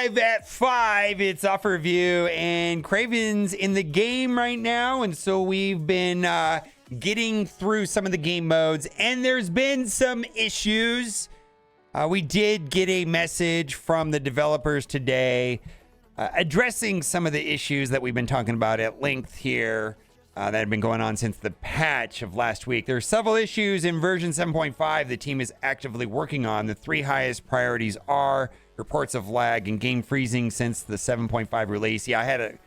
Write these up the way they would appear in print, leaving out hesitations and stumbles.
Live at 5. It's Offer Review, and Craven's in the game right now. And so we've been getting through some of the game modes, and there's been some issues. We did get a message from the developers today addressing some of the issues that we've been talking about at length here that have been going on since the patch of last week. There are several issues in version 7.5 the team is actively working on. The three highest priorities are reports of lag and game freezing since the 7.5 release. Yeah, I had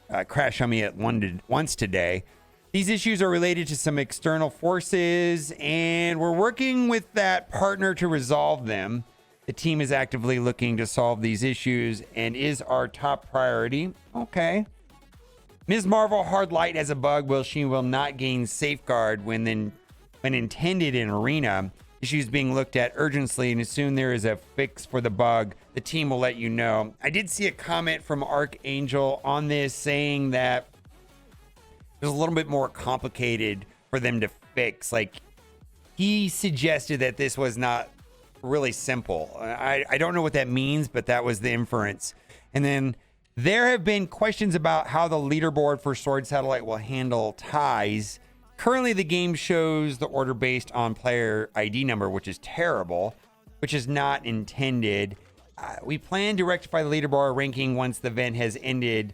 a crash on me at once today. These issues are related to some external forces, and we're working with that partner to resolve them. The team is actively looking to solve these issues and is our top priority. Okay. Ms. Marvel Hard Light has a bug where she will not gain safeguard when intended in Arena. Issues being looked at urgently, and as soon there is a fix for the bug, the team will let you know. I did see a comment from Archangel on this saying that it was a little bit more complicated for them to fix. Like, he suggested that this was not really simple. I don't know what that means, but that was the inference. And then there have been questions about how the leaderboard for Sword Satellite will handle ties. Currently, the game shows the order based on player ID number, which is terrible, which is not intended. We plan to rectify the leaderboard ranking once the event has ended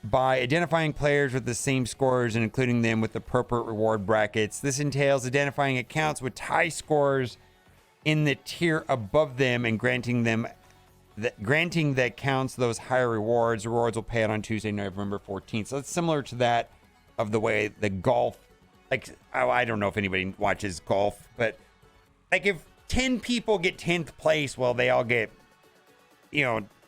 by identifying players with the same scores and including them with appropriate reward brackets. This entails identifying accounts with tie scores in the tier above them and granting the accounts those higher rewards. Rewards will pay out on Tuesday, November 14th. So it's similar to that of the way the golf, like, I don't know if anybody watches golf, but like if 10 people get 10th place, well, they all get,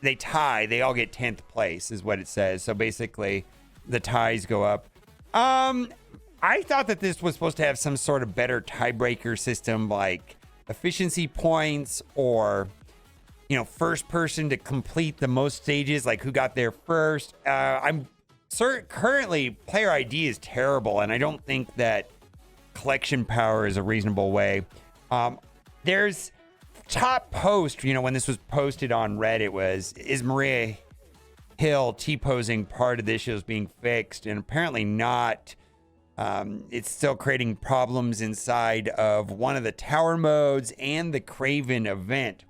they tie, they all get 10th place is what it says. So basically the ties go up. I thought that this was supposed to have some sort of better tiebreaker system, like efficiency points or, first person to complete the most stages, like who got there first. I'm certain currently player ID is terrible, and I don't think that collection power is a reasonable way. There's top post, when this was posted on Reddit is Maria Hill T-posing part of the issue is being fixed, and apparently not. It's still creating problems inside of one of the tower modes and the Craven event.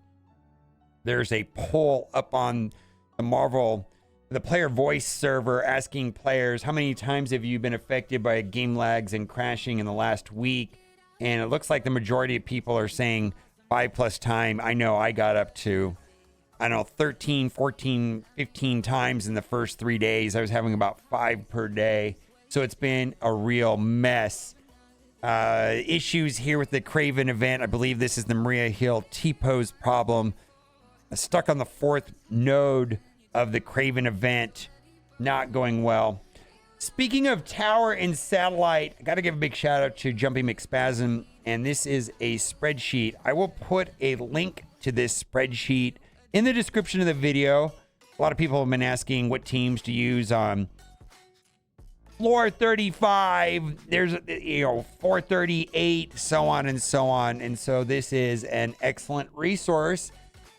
There's a poll up on the player voice server asking players, how many times have you been affected by game lags and crashing in the last week? And it looks like the majority of people are saying 5+ time. I know I got up to, 13, 14, 15 times in the first 3 days. I was having about 5 per day. So it's been a real mess. Issues here with the Craven event. I believe this is the Maria Hill T-pose problem. Stuck on the 4th node of the Craven event. Not going well. Speaking of tower and satellite, I got to give a big shout out to Jumpy McSpasm. And this is a spreadsheet. I will put a link to this spreadsheet in the description of the video. A lot of people have been asking what teams to use on floor 35. There's 438, so on and so on. And so this is an excellent resource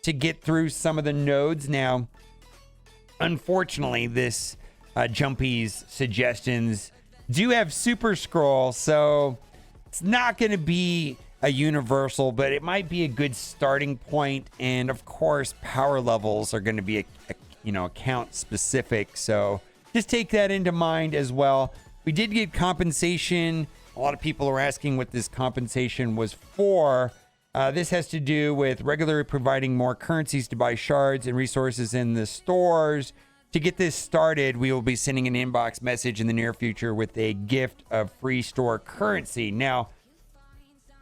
to get through some of the nodes. Now, unfortunately, this Jumpy's suggestions do have super scroll, so it's not going to be a universal, but it might be a good starting point. And of course, power levels are going to be account specific, so just take that into mind as well. We did get compensation. A lot of people are asking what this compensation was for. This has to do with regularly providing more currencies to buy shards and resources in the stores. To get this started, we will be sending an inbox message in the near future with a gift of free store currency. Now,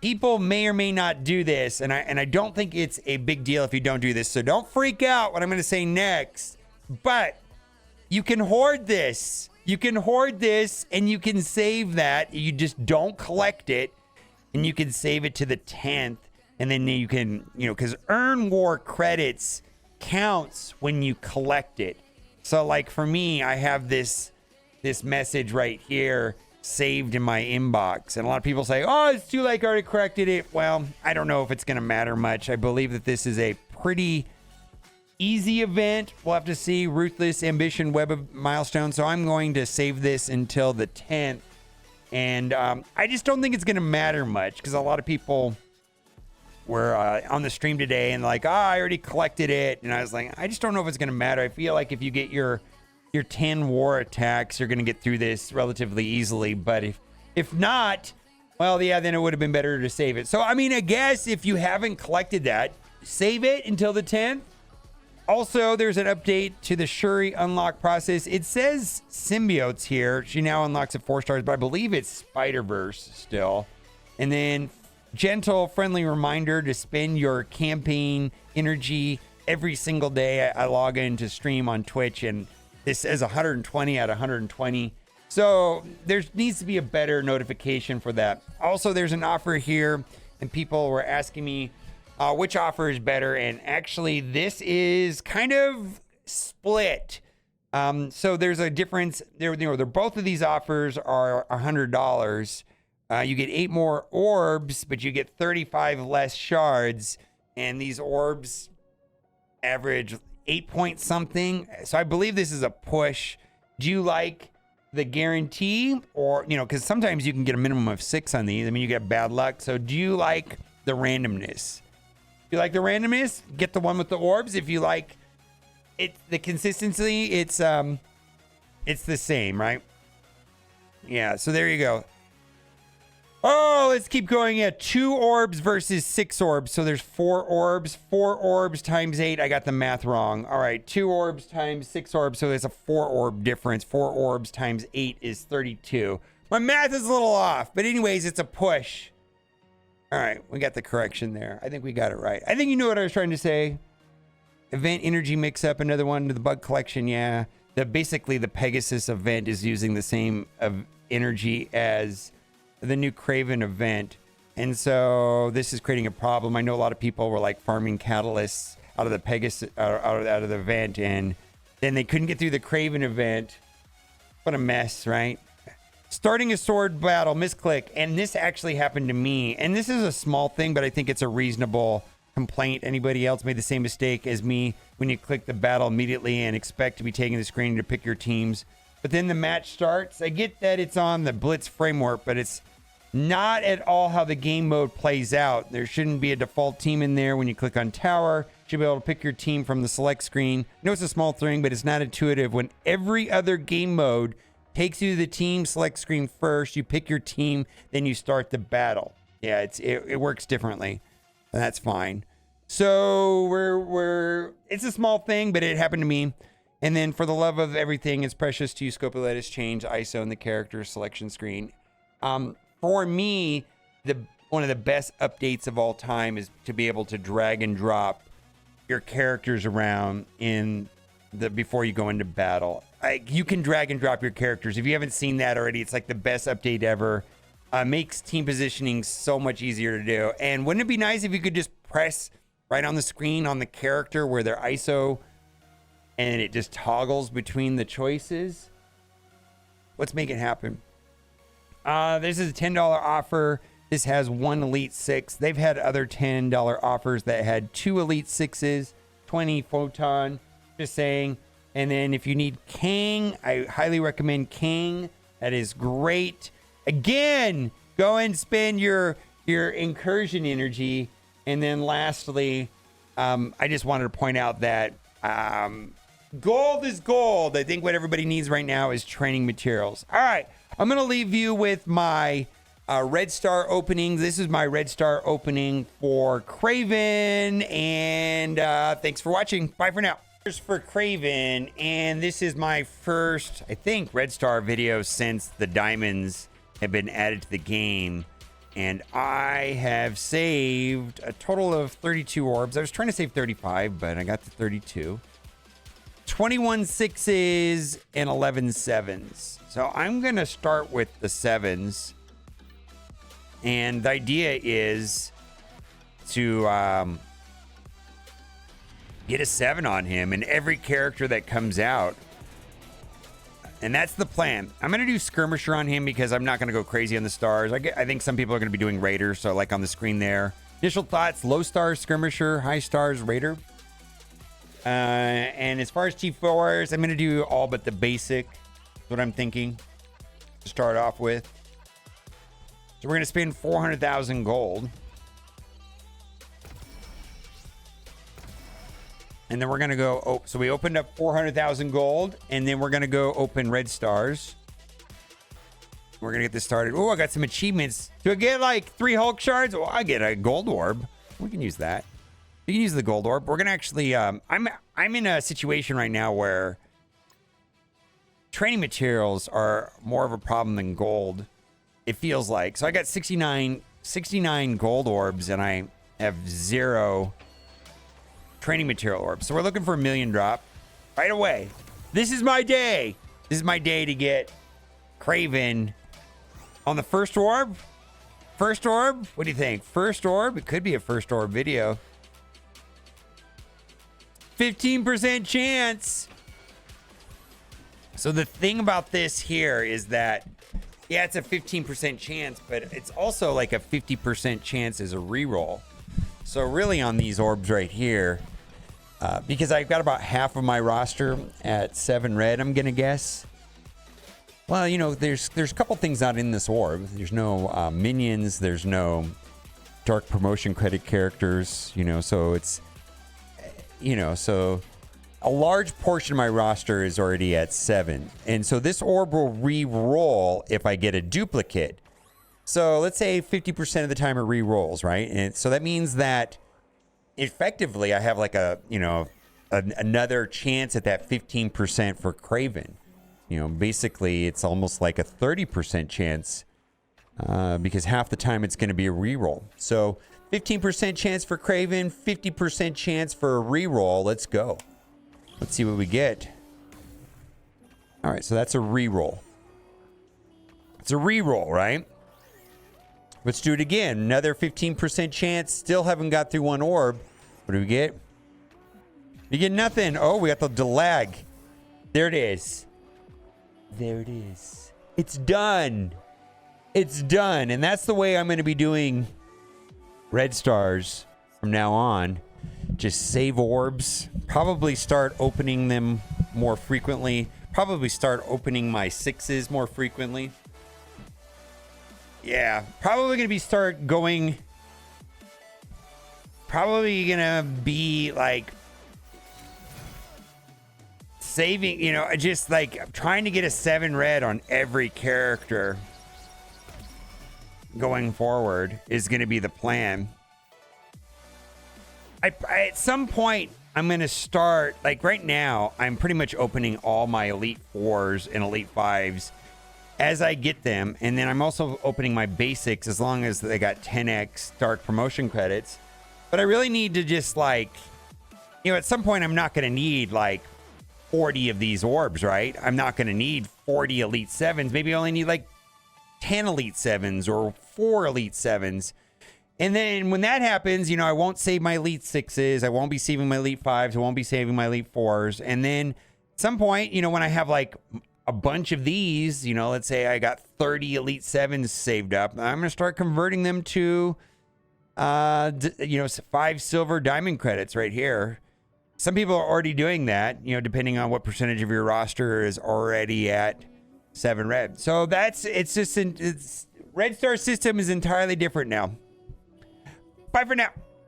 people may or may not do this, and I don't think it's a big deal if you don't do this. So don't freak out what I'm going to say next. But you can hoard this. You can hoard this, and you can save that. You just don't collect it, and you can save it to the 10th. And then you can, because Earn War credits counts when you collect it. So like for me, I have this message right here saved in my inbox. And a lot of people say, oh, it's too late, I already corrected it. Well, I don't know if it's going to matter much. I believe that this is a pretty easy event. We'll have to see. Ruthless Ambition Web of Milestone. So I'm going to save this until the 10th. And I just don't think it's going to matter much because a lot of people were on the stream today and like, I already collected it. And I was like, I just don't know if it's going to matter. I feel like if you get your 10 war attacks, you're going to get through this relatively easily. But if not, well, yeah, then it would have been better to save it. So, I mean, I guess if you haven't collected that, save it until the 10th. Also, there's an update to the Shuri unlock process. It says symbiotes here. She now unlocks at 4 stars, but I believe it's Spider-Verse still. And then gentle, friendly reminder to spend your campaign energy every single day. I log in to stream on Twitch, and this says 120 out of 120. So there needs to be a better notification for that. Also, there's an offer here, and people were asking me, which offer is better? And actually, this is kind of split. So there's a difference. They're both of these offers are $100. You get 8 more orbs, but you get 35 less shards. And these orbs average 8 point something. So I believe this is a push. Do you like the guarantee? Or, because sometimes you can get a minimum of 6 on these. I mean, you get bad luck. So do you like the randomness? If you like the randomness, get the one with the orbs. If you like it, the consistency, it's the same, right? Yeah, so there you go. Oh, let's keep going. Yeah, 2 orbs versus 6 orbs. So there's 4 orbs. 4 orbs times 8. I got the math wrong. All right, 2 orbs times 6 orbs. So there's a 4 orb difference. 4 orbs times 8 is 32. My math is a little off, but anyways, it's a push. All right, we got the correction there. I think we got it right. I think you know what I was trying to say. Event energy mix-up, another one to the bug collection. Yeah, basically the Pegasus event is using the same energy as the new Kraven event. And so this is creating a problem. I know a lot of people were like farming catalysts out of the Pegasus, out of the event, and then they couldn't get through the Kraven event. What a mess, right? Starting a sword battle, misclick, and this actually happened to me. And this is a small thing, but I think it's a reasonable complaint. Anybody else made the same mistake as me when you click the battle immediately and expect to be taking the screen to pick your teams? But then the match starts. I get that it's on the Blitz framework, but it's not at all how the game mode plays out. There shouldn't be a default team in there. When you click on tower, you should be able to pick your team from the select screen. I know it's a small thing, but it's not intuitive. When every other game mode takes you to the team select screen first, you pick your team, then you start the battle. Yeah, it works differently, and that's fine. So it's a small thing, but it happened to me. And then for the love of everything, it's precious to you. Scope let us change ISO in the character selection screen. For me, one of the best updates of all time is to be able to drag and drop your characters around before you go into battle. You can drag and drop your characters. If you haven't seen that already, it's like the best update ever. Makes team positioning so much easier to do. And wouldn't it be nice if you could just press right on the screen on the character where their ISO, and it just toggles between the choices? Let's make it happen. This is a $10 offer. This has 1 Elite 6. They've had other $10 offers that had 2 Elite 6s, 20 Photon. Just saying. And then if you need Kang, I highly recommend Kang. That is great. Again, go and spend your incursion energy. And then lastly, I just wanted to point out that gold is gold. I think what everybody needs right now is training materials. All right, I'm going to leave you with my Red Star opening. This is my Red Star opening for Kraven. And thanks for watching. Bye for now. For Kraven, and this is my first, I think, Red Star video since the diamonds have been added to the game, and I have saved a total of 32 orbs. I was trying to save 35, but I got to 32. 21 6s and 11 7s. So I'm gonna start with the 7s, and the idea is to get a 7 on him and every character that comes out. And that's the plan. I'm going to do Skirmisher on him because I'm not going to go crazy on the stars. I think some people are going to be doing Raider, so like on the screen there. Initial thoughts, low stars, Skirmisher, high stars, Raider. And as far as T4s, I'm going to do all but the basic. That's what I'm thinking to start off with. So we're going to spend 400,000 gold. And then we're going to go, oh, so we opened up 400,000 gold, and then we're going to go open red stars. We're going to get this started. Oh, I got some achievements. Do I get like 3 Hulk shards? Oh, I get a gold orb. We can use that. You can use the gold orb. We're going to actually, I'm in a situation right now where training materials are more of a problem than gold. It feels like. So I got 69 gold orbs, and I have 0 training material orbs. So we're looking for a 1,000,000 drop right away. This is my day. This is my day to get Kraven on the first orb. First orb? What do you think? First orb? It could be a first orb video. 15% chance. So the thing about this here is that, yeah, it's a 15% chance, but it's also like a 50% chance as a reroll. So really on these orbs right here, because I've got about half of my roster at 7 red, I'm going to guess. Well, you know, there's a couple things not in this orb. There's no minions. There's no dark promotion credit characters, you know, so it's, you know, so a large portion of my roster is already at 7. And so this orb will re-roll if I get a duplicate. So let's say 50% of the time it re-rolls, right? And so that means that effectively I have like a, you know, another chance at that 15% for Kraven. You know, basically it's almost like a 30% chance because half the time it's going to be a reroll. So 15% chance for Kraven, 50% chance for a reroll. Let's go. Let's see what we get. All right, so that's a reroll. It's a reroll, right? Let's do it again. Another 15% chance. Still haven't got through one orb. What do we get? You get nothing. Oh, we got the delag. There it is. There it is. It's done. It's done. And that's the way I'm going to be doing red stars from now on. Just save orbs. Probably start opening them more frequently. Probably start opening my 6s more frequently. Yeah, probably going to be start going. Probably going to be like saving, you know, just like trying to get a 7 red on every character going forward is going to be the plan. At some point, I'm going to start, like right now, I'm pretty much opening all my Elite 4s and Elite 5s as I get them. And then I'm also opening my basics as long as they got 10x dark promotion credits. But I really need to just like, you know, at some point I'm not going to need like 40 of these orbs, right? I'm not going to need 40 Elite 7s. Maybe I only need like 10 Elite 7s or 4 Elite 7s. And then when that happens, you know, I won't save my Elite 6s. I won't be saving my Elite 5s. I won't be saving my Elite 4s. And then at some point, you know, when I have like a bunch of these, you know, let's say I got 30 Elite 7s saved up, I'm going to start converting them to, you know, 5 silver diamond credits right here. Some people are already doing that, you know, depending on what percentage of your roster is already at 7 red. So that's, it's just, it's Red Star system is entirely different now. Bye for now.